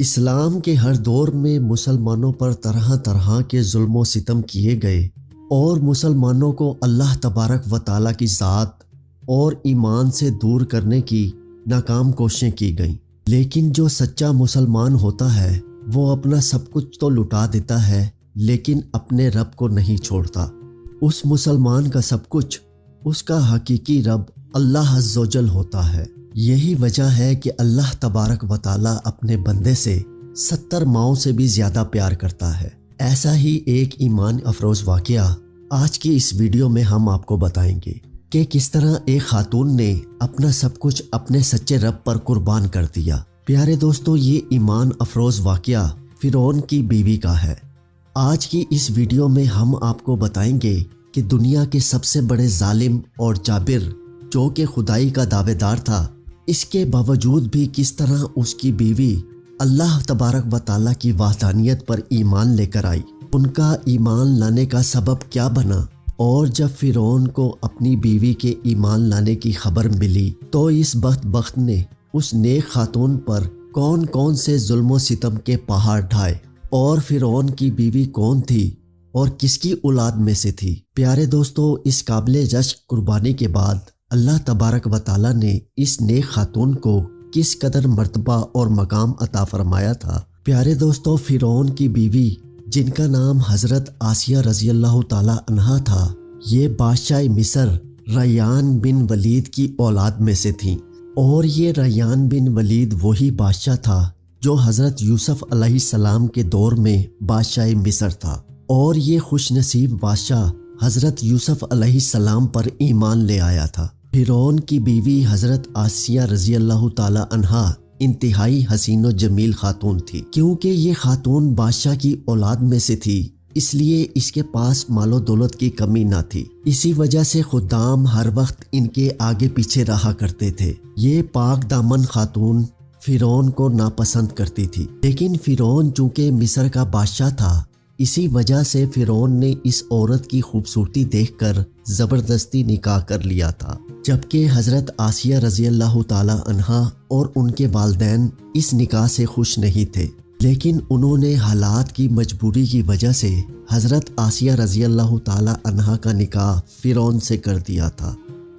اسلام کے ہر دور میں مسلمانوں پر طرح طرح کے ظلم و ستم کیے گئے اور مسلمانوں کو اللہ تبارک و تعالیٰ کی ذات اور ایمان سے دور کرنے کی ناکام کوششیں کی گئیں۔ لیکن جو سچا مسلمان ہوتا ہے وہ اپنا سب کچھ تو لٹا دیتا ہے لیکن اپنے رب کو نہیں چھوڑتا۔ اس مسلمان کا سب کچھ اس کا حقیقی رب اللہ عز و جل ہوتا ہے۔ یہی وجہ ہے کہ اللہ تبارک و تعالیٰ اپنے بندے سے 70 ماؤں سے بھی زیادہ پیار کرتا ہے۔ ایسا ہی ایک ایمان افروز واقعہ آج کی اس ویڈیو میں ہم آپ کو بتائیں گے کہ کس طرح ایک خاتون نے اپنا سب کچھ اپنے سچے رب پر قربان کر دیا۔ پیارے دوستو، یہ ایمان افروز واقعہ فرعون کی بیوی کا ہے۔ آج کی اس ویڈیو میں ہم آپ کو بتائیں گے کہ دنیا کے سب سے بڑے ظالم اور جابر جو کہ خدائی کا دعوے دار تھا، اس کے باوجود بھی کس طرح اس کی بیوی اللہ تبارک و تعالیٰ کی وحدانیت پر ایمان لے کر آئی۔ ان کا ایمان لانے کا سبب کیا بنا، اور جب فرعون کو اپنی بیوی کے ایمان لانے کی خبر ملی تو اس بدبخت نے اس نیک خاتون پر کون کون سے ظلم و ستم کے پہاڑ ڈھائے، اور فرعون کی بیوی کون تھی اور کس کی اولاد میں سے تھی۔ پیارے دوستو، اس قابل جشن قربانی کے بعد اللہ تبارک و تعالیٰ نے اس نیک خاتون کو کس قدر مرتبہ اور مقام عطا فرمایا تھا۔ پیارے دوستو، فرعون کی بیوی جن کا نام حضرت آسیہ رضی اللہ تعالیٰ عنہا تھا، یہ بادشاہ مصر ریان بن ولید کی اولاد میں سے تھیں، اور یہ ریان بن ولید وہی بادشاہ تھا جو حضرت یوسف علیہ السلام کے دور میں بادشاہ مصر تھا، اور یہ خوش نصیب بادشاہ حضرت یوسف علیہ السلام پر ایمان لے آیا تھا۔ فرعون کی بیوی حضرت آسیہ رضی اللہ تعالی عنہا انتہائی حسین و جمیل خاتون تھی۔ کیونکہ یہ خاتون بادشاہ کی اولاد میں سے تھی، اس لیے اس کے پاس مال و دولت کی کمی نہ تھی۔ اسی وجہ سے خدام ہر وقت ان کے آگے پیچھے رہا کرتے تھے۔ یہ پاک دامن خاتون فرعون کو ناپسند کرتی تھی، لیکن فرعون چونکہ مصر کا بادشاہ تھا، اسی وجہ سے فرعون نے اس عورت کی خوبصورتی دیکھ کر زبردستی نکاح کر لیا تھا، جبکہ حضرت آسیہ رضی اللہ تعالی عنہا اور ان کے والدین اس نکاح سے خوش نہیں تھے، لیکن انہوں نے حالات کی مجبوری کی وجہ سے حضرت آسیہ رضی اللہ تعالی عنہا کا نکاح فرعون سے کر دیا تھا۔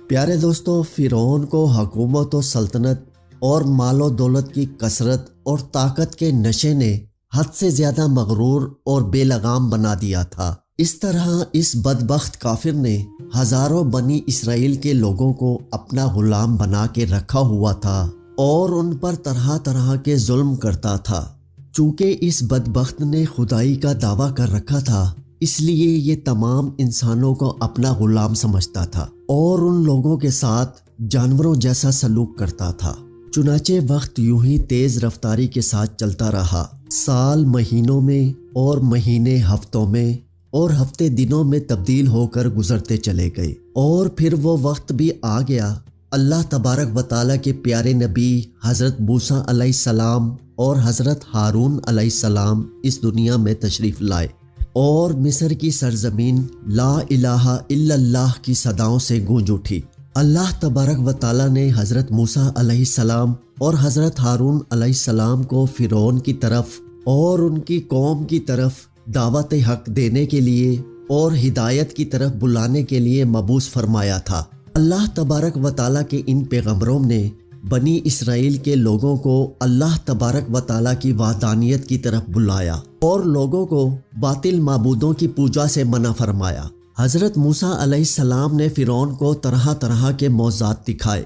پیارے دوستو، فرعون کو حکومت و سلطنت اور مال و دولت کی کثرت اور طاقت کے نشے نے حد سے زیادہ مغرور اور بے لگام بنا دیا تھا۔ اس طرح اس بدبخت کافر نے ہزاروں بنی اسرائیل کے لوگوں کو اپنا غلام بنا کے رکھا ہوا تھا اور ان پر طرح طرح کے ظلم کرتا تھا۔ چونکہ اس بدبخت نے خدائی کا دعویٰ کر رکھا تھا، اس لیے یہ تمام انسانوں کو اپنا غلام سمجھتا تھا اور ان لوگوں کے ساتھ جانوروں جیسا سلوک کرتا تھا۔ چنانچہ وقت یوں ہی تیز رفتاری کے ساتھ چلتا رہا۔ سال مہینوں میں اور مہینے ہفتوں میں اور ہفتے دنوں میں تبدیل ہو کر گزرتے چلے گئے، اور پھر وہ وقت بھی آ گیا۔ اللہ تبارک و تعالیٰ کے پیارے نبی حضرت موسیٰ علیہ السلام اور حضرت ہارون علیہ السلام اس دنیا میں تشریف لائے، اور مصر کی سرزمین لا الہ الا اللہ کی صداؤں سے گونج اٹھی۔ اللہ تبارک و تعالیٰ نے حضرت موسیٰ علیہ السلام اور حضرت ہارون علیہ السلام کو فرعون کی طرف اور ان کی قوم کی طرف دعوت حق دینے کے لیے اور ہدایت کی طرف بلانے کے لیے مبعوث فرمایا تھا۔ اللہ تبارک و تعالیٰ کے ان پیغمبروں نے بنی اسرائیل کے لوگوں کو اللہ تبارک و تعالیٰ کی وحدانیت کی طرف بلایا اور لوگوں کو باطل معبودوں کی پوجا سے منع فرمایا۔ حضرت موسیٰ علیہ السلام نے فرعون کو طرح طرح کے معجزات دکھائے،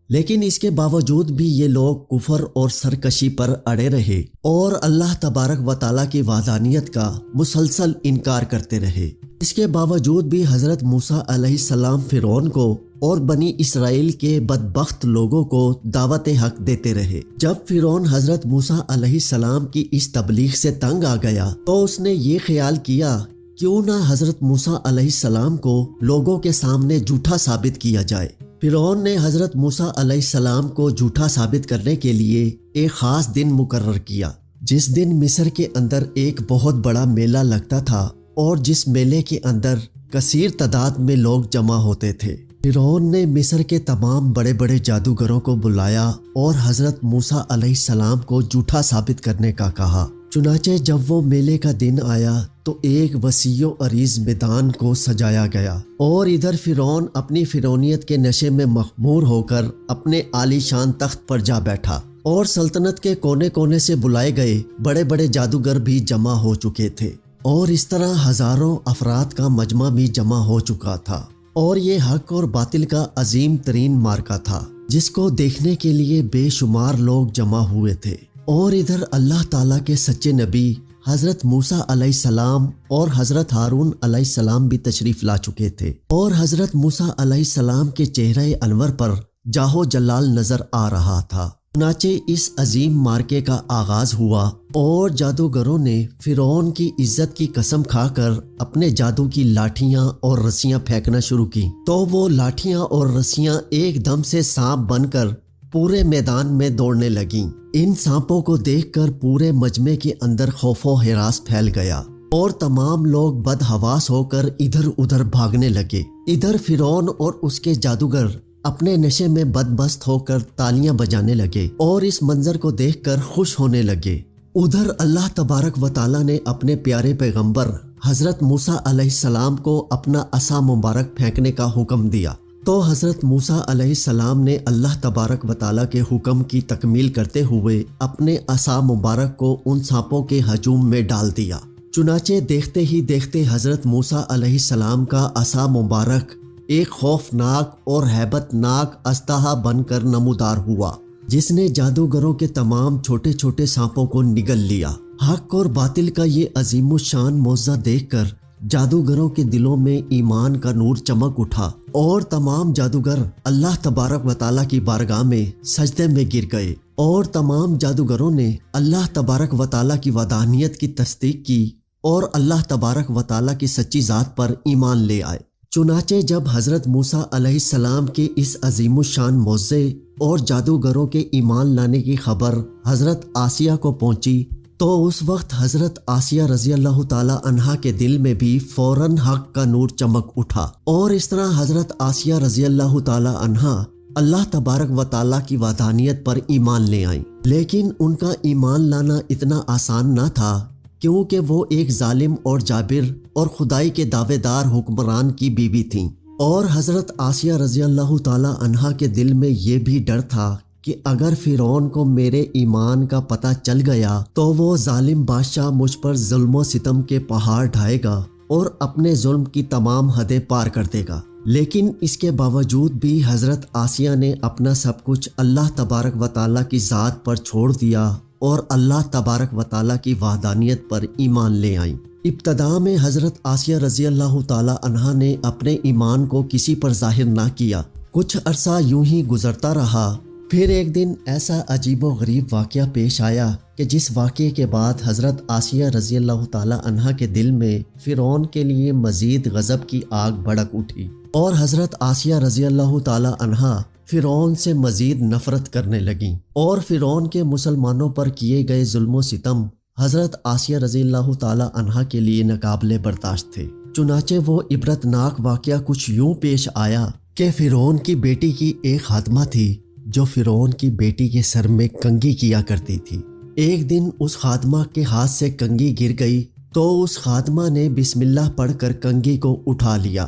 لیکن اس کے باوجود بھی یہ لوگ کفر اور سرکشی پر اڑے رہے اور اللہ تبارک و تعالیٰ کی وحدانیت کا مسلسل انکار کرتے رہے۔ اس کے باوجود بھی حضرت موسیٰ علیہ السلام فرعون کو اور بنی اسرائیل کے بدبخت لوگوں کو دعوت حق دیتے رہے۔ جب فرعون حضرت موسیٰ علیہ السلام کی اس تبلیغ سے تنگ آ گیا تو اس نے یہ خیال کیا کیوں نہ حضرت موسیٰ علیہ السلام کو لوگوں کے سامنے جھوٹا ثابت کیا جائے۔ فرعون نے حضرت موسیٰ علیہ السلام کو جھوٹا ثابت کرنے کے لیے ایک خاص دن مقرر کیا، جس دن مصر کے اندر ایک بہت بڑا میلہ لگتا تھا اور جس میلے کے اندر کثیر تعداد میں لوگ جمع ہوتے تھے۔ فرعون نے مصر کے تمام بڑے بڑے جادوگروں کو بلایا اور حضرت موسیٰ علیہ السلام کو جھوٹا ثابت کرنے کا کہا۔ چنانچہ جب وہ میلے کا دن آیا تو ایک وسیع و عریض میدان کو سجایا گیا اور ادھر فرعون اپنی فرعونیت کے نشے میں مخمور ہو کر اپنے عالی شان تخت پر جا بیٹھا، اور سلطنت کے کونے کونے سے بلائے گئے بڑے بڑے جادوگر بھی جمع ہو چکے تھے، اور اس طرح ہزاروں افراد کا مجمع بھی جمع ہو چکا تھا، اور یہ حق اور باطل کا عظیم ترین معرکہ تھا جس کو دیکھنے کے لیے بے شمار لوگ جمع ہوئے تھے۔ اور ادھر اللہ تعالیٰ کے سچے نبی حضرت موسیٰ علیہ السلام اور حضرت ہارون علیہ السلام بھی تشریف لا چکے تھے، اور حضرت موسیٰ علیہ السلام کے چہرہ انور پر جاہ و جلال نظر آ رہا تھا۔ چنانچہ اس عظیم معرکے کا آغاز ہوا اور جادوگروں نے فرعون کی عزت کی قسم کھا کر اپنے جادو کی لاٹھیاں اور رسیاں پھینکنا شروع کی، تو وہ لاٹھیاں اور رسیاں ایک دم سے سانپ بن کر پورے میدان میں دوڑنے لگیں۔ ان سانپوں کو دیکھ کر پورے مجمع کے اندر خوف و ہراس پھیل گیا، اور تمام لوگ بدحواس ہو کر ادھر ادھر بھاگنے لگے۔ ادھر فرعون اور اس کے جادوگر اپنے نشے میں بدمست ہو کر تالیاں بجانے لگے اور اس منظر کو دیکھ کر خوش ہونے لگے۔ ادھر اللہ تبارک و تعالیٰ نے اپنے پیارے پیغمبر حضرت موسیٰ علیہ السلام کو اپنا عصا مبارک پھینکنے کا حکم دیا، تو حضرت موسیٰ علیہ السلام نے اللہ تبارک و تعالیٰ کے حکم کی تکمیل کرتے ہوئے اپنے عصا مبارک کو ان سانپوں کے ہجوم میں ڈال دیا۔ چنانچہ دیکھتے ہی دیکھتے حضرت موسیٰ علیہ السلام کا عصا مبارک ایک خوفناک اور ہیبت ناک اژدہا بن کر نمودار ہوا، جس نے جادوگروں کے تمام چھوٹے چھوٹے سانپوں کو نگل لیا۔ حق اور باطل کا یہ عظیم الشان معجزہ دیکھ کر جادوگروں کے دلوں میں ایمان کا نور چمک اٹھا، اور تمام جادوگر اللہ تبارک و تعالیٰ کی بارگاہ میں سجدے میں گر گئے، اور تمام جادوگروں نے اللہ تبارک و تعالیٰ کی وحدانیت کی تصدیق کی اور اللہ تبارک و تعالیٰ کی سچی ذات پر ایمان لے آئے۔ چنانچہ جب حضرت موسیٰ علیہ السلام کے اس عظیم الشان معجزے اور جادوگروں کے ایمان لانے کی خبر حضرت آسیہ کو پہنچی، تو اس وقت حضرت آسیہ رضی اللہ تعالیٰ عنہا کے دل میں بھی فوراً حق کا نور چمک اٹھا، اور اس طرح حضرت آسیہ رضی اللہ تعالیٰ عنہا اللہ تبارک و تعالیٰ کی وحدانیت پر ایمان لے آئیں۔ لیکن ان کا ایمان لانا اتنا آسان نہ تھا، کیونکہ وہ ایک ظالم اور جابر اور خدائی کے دعوے دار حکمران کی بیوی تھیں، اور حضرت آسیہ رضی اللہ تعالیٰ عنہا کے دل میں یہ بھی ڈر تھا کہ اگر فرعون کو میرے ایمان کا پتہ چل گیا تو وہ ظالم بادشاہ مجھ پر ظلم و ستم کے پہاڑ ڈھائے گا اور اپنے ظلم کی تمام حدیں پار کر دے گا۔ لیکن اس کے باوجود بھی حضرت آسیہ نے اپنا سب کچھ اللہ تبارک و تعالیٰ کی ذات پر چھوڑ دیا اور اللہ تبارک و تعالیٰ کی وحدانیت پر ایمان لے آئیں۔ ابتدا میں حضرت آسیہ رضی اللہ تعالیٰ عنہا نے اپنے ایمان کو کسی پر ظاہر نہ کیا۔ کچھ عرصہ یوں ہی گزرتا رہا، پھر ایک دن ایسا عجیب و غریب واقعہ پیش آیا کہ جس واقعے کے بعد حضرت آسیہ رضی اللہ تعالیٰ عنہا کے دل میں فرعون کے لیے مزید غضب کی آگ بھڑک اٹھی، اور حضرت آسیہ رضی اللہ تعالیٰ عنہا فرعون سے مزید نفرت کرنے لگیں، اور فرعون کے مسلمانوں پر کیے گئے ظلم و ستم حضرت آسیہ رضی اللہ تعالیٰ عنہا کے لیے ناقابل برداشت تھے۔ چنانچہ وہ عبرتناک واقعہ کچھ یوں پیش آیا کہ فرعون کی بیٹی کی ایک خادمہ تھی جو فرعون کی بیٹی کے سر میں کنگھی کیا کرتی تھی۔ ایک دن اس خادمہ کے ہاتھ سے کنگھی گر گئی تو اس خادمہ نے بسم اللہ پڑھ کر کنگھی کو اٹھا لیا۔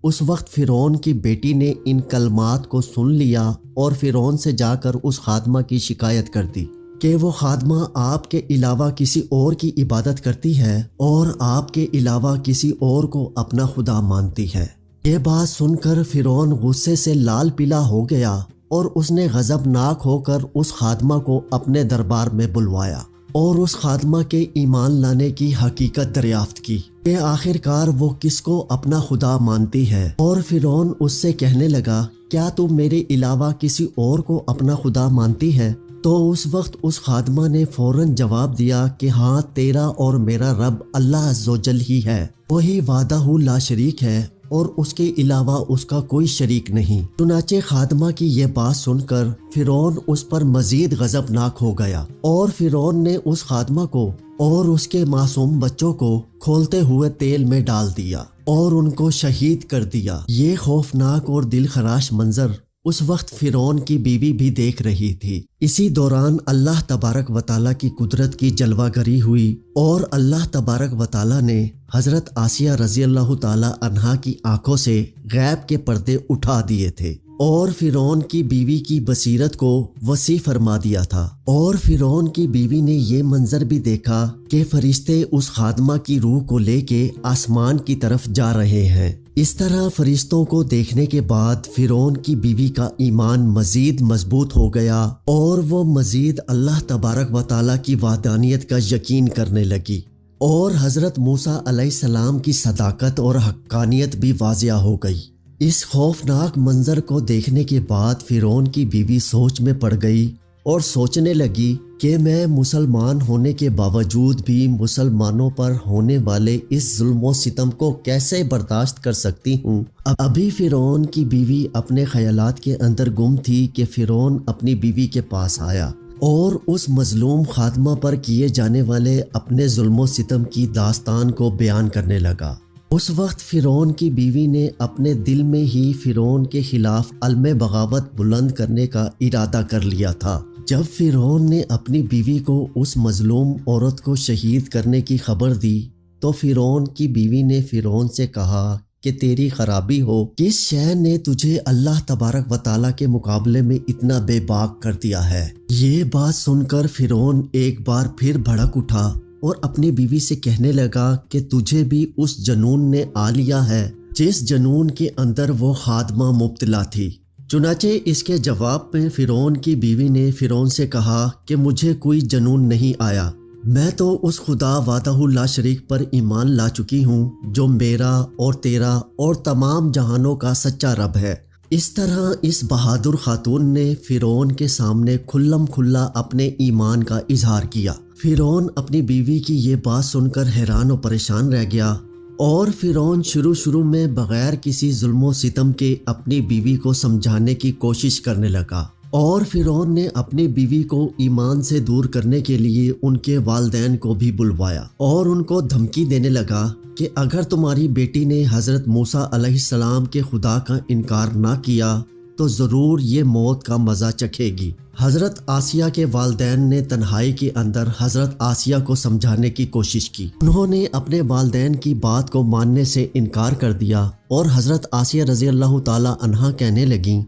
اس وقت فرعون کی بیٹی نے ان کلمات کو سن لیا اور فرعون سے جا کر اس خادمہ کی شکایت کر دی کہ وہ خادمہ آپ کے علاوہ کسی اور کی عبادت کرتی ہے اور آپ کے علاوہ کسی اور کو اپنا خدا مانتی ہے۔ یہ بات سن کر فرعون غصے سے لال پیلا ہو گیا اور اس نے غضبناک ہو کر اس خادمہ کو اپنے دربار میں بلوایا اور اس خادمہ کے ایمان لانے کی حقیقت دریافت کی کہ آخر کار وہ کس کو اپنا خدا مانتی ہے، اور فرعون اس سے کہنے لگا کیا تم میرے علاوہ کسی اور کو اپنا خدا مانتی ہے؟ تو اس وقت اس خادمہ نے فوراً جواب دیا کہ ہاں، تیرا اور میرا رب اللہ عز و جل ہی ہے، وہی وحدہ لا شریک ہے اور اس کے علاوہ اس کا کوئی شریک نہیں۔ چنانچہ خادمہ کی یہ بات سن کر فرعون اس پر مزید غضبناک ہو گیا، اور فرعون نے اس خادمہ کو اور اس کے معصوم بچوں کو کھولتے ہوئے تیل میں ڈال دیا اور ان کو شہید کر دیا۔ یہ خوفناک اور دل خراش منظر اس وقت فرعون کی بیوی بھی دیکھ رہی تھی۔ اسی دوران اللہ تبارک و تعالیٰ کی قدرت کی جلوہ گری ہوئی اور اللہ تبارک و تعالیٰ نے حضرت آسیہ رضی اللہ تعالیٰ عنہا کی آنکھوں سے غیب کے پردے اٹھا دیے تھے اور فرعون کی بیوی کی بصیرت کو وسیع فرما دیا تھا۔ اور فرعون کی بیوی نے یہ منظر بھی دیکھا کہ فرشتے اس خادمہ کی روح کو لے کے آسمان کی طرف جا رہے ہیں۔ اس طرح فرشتوں کو دیکھنے کے بعد فرعون کی بیوی کا ایمان مزید مضبوط ہو گیا اور وہ مزید اللہ تبارک و تعالیٰ کی وحدانیت کا یقین کرنے لگی، اور حضرت موسیٰ علیہ السلام کی صداقت اور حقانیت بھی واضح ہو گئی۔ اس خوفناک منظر کو دیکھنے کے بعد فرعون کی بیوی سوچ میں پڑ گئی اور سوچنے لگی کہ میں مسلمان ہونے کے باوجود بھی مسلمانوں پر ہونے والے اس ظلم و ستم کو کیسے برداشت کر سکتی ہوں۔ ابھی فرعون کی بیوی اپنے خیالات کے اندر گم تھی کہ فرعون اپنی بیوی کے پاس آیا اور اس مظلوم خادمہ پر کیے جانے والے اپنے ظلم و ستم کی داستان کو بیان کرنے لگا۔ اس وقت فرعون کی بیوی نے اپنے دل میں ہی فرعون کے خلاف علم بغاوت بلند کرنے کا ارادہ کر لیا تھا۔ جب فرعون نے اپنی بیوی کو اس مظلوم عورت کو شہید کرنے کی خبر دی تو فرعون کی بیوی نے فرعون سے کہا کہ تیری خرابی ہو، کس شے نے تجھے اللہ تبارک و تعالیٰ کے مقابلے میں اتنا بے باک کر دیا ہے؟ یہ بات سن کر فرعون ایک بار پھر بھڑک اٹھا اور اپنی بیوی سے کہنے لگا کہ تجھے بھی اس جنون نے آ لیا ہے جس جنون کے اندر وہ خادمہ مبتلا تھی۔ چنانچہ اس کے جواب میں فرعون کی بیوی نے فرعون سے کہا کہ مجھے کوئی جنون نہیں آیا، میں تو اس خدا وحدہ لا شریک پر ایمان لا چکی ہوں جو میرا اور تیرا اور تمام جہانوں کا سچا رب ہے۔ اس طرح اس بہادر خاتون نے فرعون کے سامنے کھلم کھلا اپنے ایمان کا اظہار کیا۔ فرعون اپنی بیوی کی یہ بات سن کر حیران و پریشان رہ گیا، اور فرعون شروع میں بغیر کسی ظلم و ستم کے اپنی بیوی کو سمجھانے کی کوشش کرنے لگا، اور فرعون نے اپنی بیوی کو ایمان سے دور کرنے کے لیے ان کے والدین کو بھی بلوایا اور ان کو دھمکی دینے لگا کہ اگر تمہاری بیٹی نے حضرت موسیٰ علیہ السلام کے خدا کا انکار نہ کیا تو ضرور یہ موت کا مزہ چکھے گی۔ حضرت آسیہ کے والدین نے تنہائی کے اندر حضرت آسیہ کو سمجھانے کی کوشش کی۔ انہوں نے اپنے والدین کی بات کو ماننے سے انکار کر دیا اور حضرت آسیہ رضی اللہ تعالی عنہا کہنے لگیں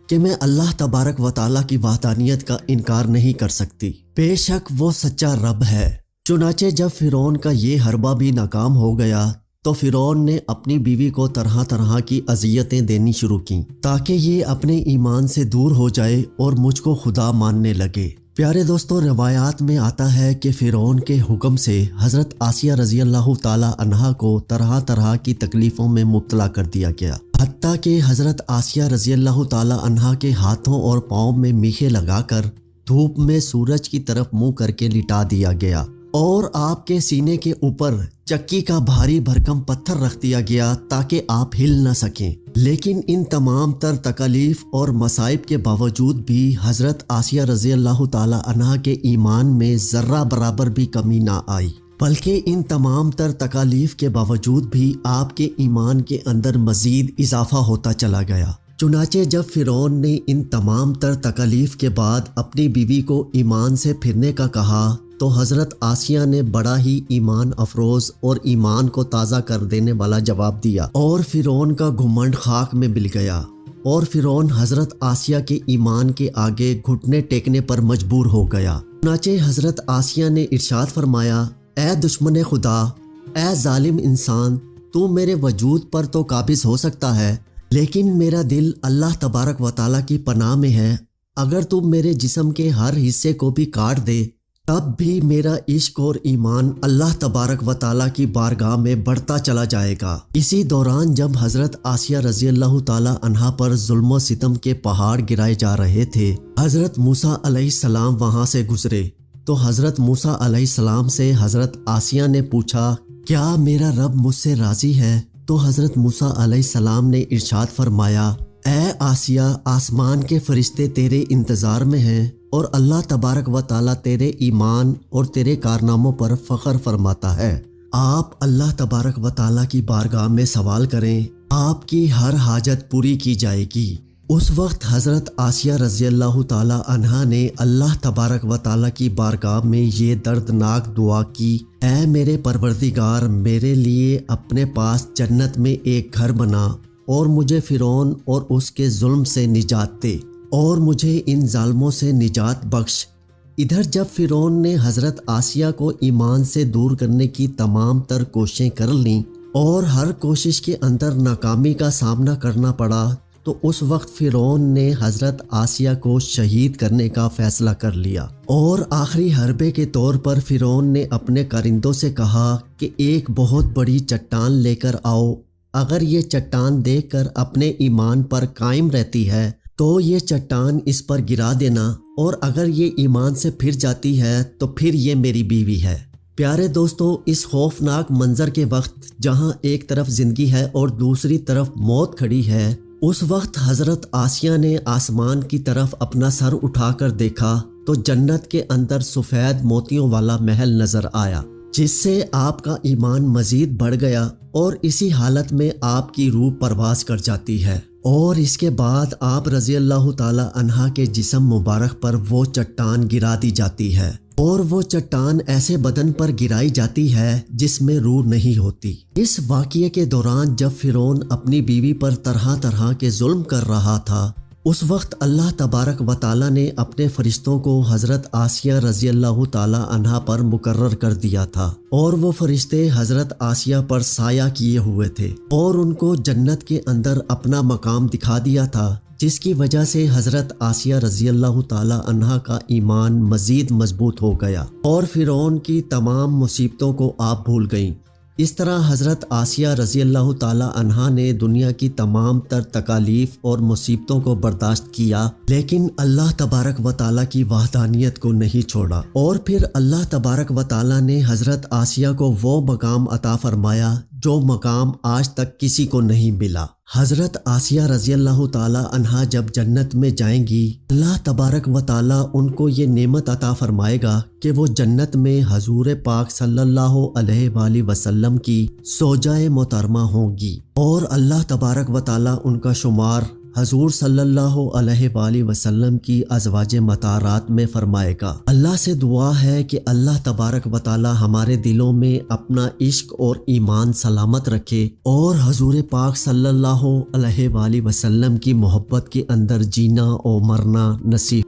کہ میں اللہ تبارک و تعالیٰ کی وحدانیت کا انکار نہیں کر سکتی، بے شک وہ سچا رب ہے۔ چنانچہ جب فرعون کا یہ حربہ بھی ناکام ہو گیا تو فرعون نے اپنی بیوی کو طرح طرح کی اذیتیں دینی شروع کیں تاکہ یہ اپنے ایمان سے دور ہو جائے اور مجھ کو خدا ماننے لگے۔ پیارے دوستو، روایات میں آتا ہے کہ فرعون کے حکم سے حضرت آسیہ رضی اللہ تعالی عنہا کو طرح طرح کی تکلیفوں میں مبتلا کر دیا گیا، حتیٰ کہ حضرت آسیہ رضی اللہ تعالی عنہا کے ہاتھوں اور پاؤں میں میخیں لگا کر دھوپ میں سورج کی طرف منہ کر کے لٹا دیا گیا، اور آپ کے سینے کے اوپر چکی کا بھاری بھرکم پتھر رکھ دیا گیا تاکہ آپ ہل نہ سکیں۔ لیکن ان تمام تر تکالیف اور مصائب کے باوجود بھی حضرت آسیہ رضی اللہ تعالی عنہا کے ایمان میں ذرہ برابر بھی کمی نہ آئی، بلکہ ان تمام تر تکالیف کے باوجود بھی آپ کے ایمان کے اندر مزید اضافہ ہوتا چلا گیا۔ چنانچہ جب فرعون نے ان تمام تر تکالیف کے بعد اپنی بیوی کو ایمان سے پھرنے کا کہا تو حضرت آسیہ نے بڑا ہی ایمان افروز اور ایمان کو تازہ کر دینے والا جواب دیا، اور فرعون کا گھمنڈ خاک میں مل گیا، اور فرعون حضرت آسیہ کے ایمان کے آگے گھٹنے ٹیکنے پر مجبور ہو گیا۔ چنانچہ حضرت آسیہ نے ارشاد فرمایا، اے دشمن خدا، اے ظالم انسان، تو میرے وجود پر تو قابض ہو سکتا ہے، لیکن میرا دل اللہ تبارک و تعالیٰ کی پناہ میں ہے۔ اگر تو میرے جسم کے ہر حصے کو بھی کاٹ دے تب بھی میرا عشق اور ایمان اللہ تبارک و تعالیٰ کی بارگاہ میں بڑھتا چلا جائے گا۔ اسی دوران جب حضرت آسیہ رضی اللہ تعالی عنہا پر ظلم و ستم کے پہاڑ گرائے جا رہے تھے، حضرت موسیٰ علیہ السلام وہاں سے گزرے تو حضرت موسیٰ علیہ السلام سے حضرت آسیہ نے پوچھا، کیا میرا رب مجھ سے راضی ہے؟ تو حضرت موسیٰ علیہ السلام نے ارشاد فرمایا، اے آسیہ، آسمان کے فرشتے تیرے انتظار میں ہیں اور اللہ تبارک و تعالیٰ تیرے ایمان اور تیرے کارناموں پر فخر فرماتا ہے۔ آپ اللہ تبارک و تعالیٰ کی بارگاہ میں سوال کریں، آپ کی ہر حاجت پوری کی جائے گی۔ اس وقت حضرت آسیہ رضی اللہ تعالیٰ عنہا نے اللہ تبارک و تعالیٰ کی بارگاہ میں یہ دردناک دعا کی، اے میرے پروردگار، میرے لیے اپنے پاس جنت میں ایک گھر بنا اور مجھے فرعون اور اس کے ظلم سے نجات دے اور مجھے ان ظالموں سے نجات بخش۔ ادھر جب فرعون نے حضرت آسیہ کو ایمان سے دور کرنے کی تمام تر کوششیں کر لیں اور ہر کوشش کے اندر ناکامی کا سامنا کرنا پڑا، تو اس وقت فرعون نے حضرت آسیہ کو شہید کرنے کا فیصلہ کر لیا، اور آخری حربے کے طور پر فرعون نے اپنے کارندوں سے کہا کہ ایک بہت بڑی چٹان لے کر آؤ، اگر یہ چٹان دیکھ کر اپنے ایمان پر قائم رہتی ہے تو یہ چٹان اس پر گرا دینا، اور اگر یہ ایمان سے پھر جاتی ہے تو پھر یہ میری بیوی ہے۔ پیارے دوستو، اس خوفناک منظر کے وقت جہاں ایک طرف زندگی ہے اور دوسری طرف موت کھڑی ہے، اس وقت حضرت آسیہ نے آسمان کی طرف اپنا سر اٹھا کر دیکھا تو جنت کے اندر سفید موتیوں والا محل نظر آیا، جس سے آپ کا ایمان مزید بڑھ گیا، اور اسی حالت میں آپ کی روح پرواز کر جاتی ہے، اور اس کے بعد آپ رضی اللہ تعالی عنہا کے جسم مبارک پر وہ چٹان گرا دی جاتی ہے، اور وہ چٹان ایسے بدن پر گرائی جاتی ہے جس میں روح نہیں ہوتی۔ اس واقعے کے دوران جب فرعون اپنی بیوی پر طرح طرح کے ظلم کر رہا تھا، اس وقت اللہ تبارک و تعالیٰ نے اپنے فرشتوں کو حضرت آسیہ رضی اللہ تعالیٰ عنہا پر مقرر کر دیا تھا، اور وہ فرشتے حضرت آسیہ پر سایہ کیے ہوئے تھے اور ان کو جنت کے اندر اپنا مقام دکھا دیا تھا، جس کی وجہ سے حضرت آسیہ رضی اللہ تعالیٰ عنہا کا ایمان مزید مضبوط ہو گیا اور فرعون کی تمام مصیبتوں کو آپ بھول گئیں۔ اس طرح حضرت آسیہ رضی اللہ تعالی عنہا نے دنیا کی تمام تر تکالیف اور مصیبتوں کو برداشت کیا، لیکن اللہ تبارک و تعالی کی وحدانیت کو نہیں چھوڑا، اور پھر اللہ تبارک و تعالی نے حضرت آسیہ کو وہ مقام عطا فرمایا جو مقام آج تک کسی کو نہیں ملا۔ حضرت آسیہ رضی اللہ تعالی عنہا جب جنت میں جائیں گی، اللہ تبارک و تعالی ان کو یہ نعمت عطا فرمائے گا کہ وہ جنت میں حضور پاک صلی اللہ علیہ وآلہ وسلم کی زوجہ محترمہ ہوں گی، اور اللہ تبارک و تعالی ان کا شمار حضور صلی اللہ علیہ وآلہ وسلم کی ازواج مطہرات میں فرمائے گا۔ اللہ سے دعا ہے کہ اللہ تبارک و تعالی ہمارے دلوں میں اپنا عشق اور ایمان سلامت رکھے، اور حضور پاک صلی اللہ علیہ وآلہ وسلم کی محبت کے اندر جینا اور مرنا نصیب